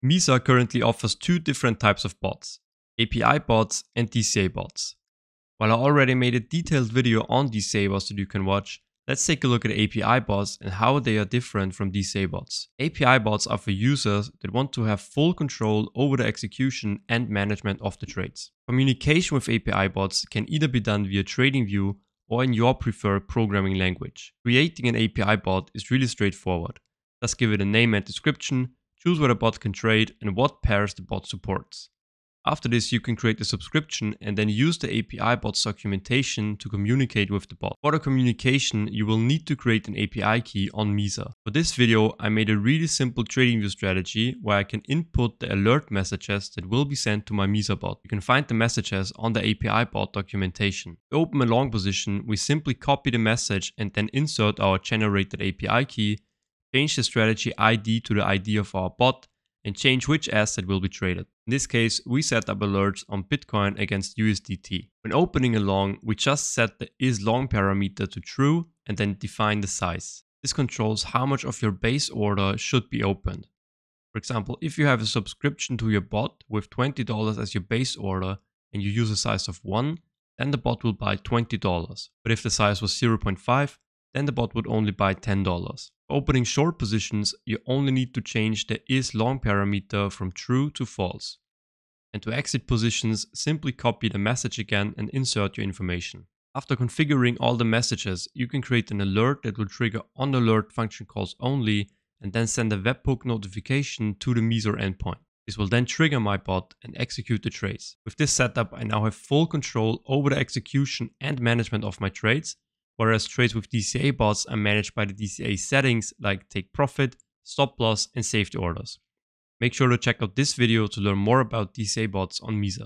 Mizar currently offers two different types of bots, API bots and DCA bots. While I already made a detailed video on DCA bots that you can watch, let's take a look at API bots and how they are different from DCA bots. API bots are for users that want to have full control over the execution and management of the trades. Communication with API bots can either be done via TradingView or in your preferred programming language. Creating an API bot is really straightforward. Just give it a name and description, choose where the bot can trade and what pairs the bot supports. After this, you can create a subscription and then use the API bot's documentation to communicate with the bot. For the communication, you will need to create an API key on Mizar. For this video, I made a really simple TradingView strategy where I can input the alert messages that will be sent to my Mizar bot. You can find the messages on the API bot documentation. To open a long position, we simply copy the message and then insert our generated API key, change the strategy ID to the ID of our bot, and change which asset will be traded. In this case, we set up alerts on Bitcoin against USDT. When opening a long, we just set the isLong parameter to true and then define the size. This controls how much of your base order should be opened. For example, if you have a subscription to your bot with $20 as your base order and you use a size of 1, then the bot will buy $20. But if the size was 0.5, then the bot would only buy $10. Opening short positions, you only need to change the isLong parameter from true to false. And to exit positions, simply copy the message again and insert your information. After configuring all the messages, you can create an alert that will trigger on alert function calls only and then send a webhook notification to the Mizar endpoint. This will then trigger my bot and execute the trades. With this setup, I now have full control over the execution and management of my trades, whereas trades with DCA bots are managed by the DCA settings like take profit, stop loss and safety orders. Make sure to check out this video to learn more about DCA bots on Mizar.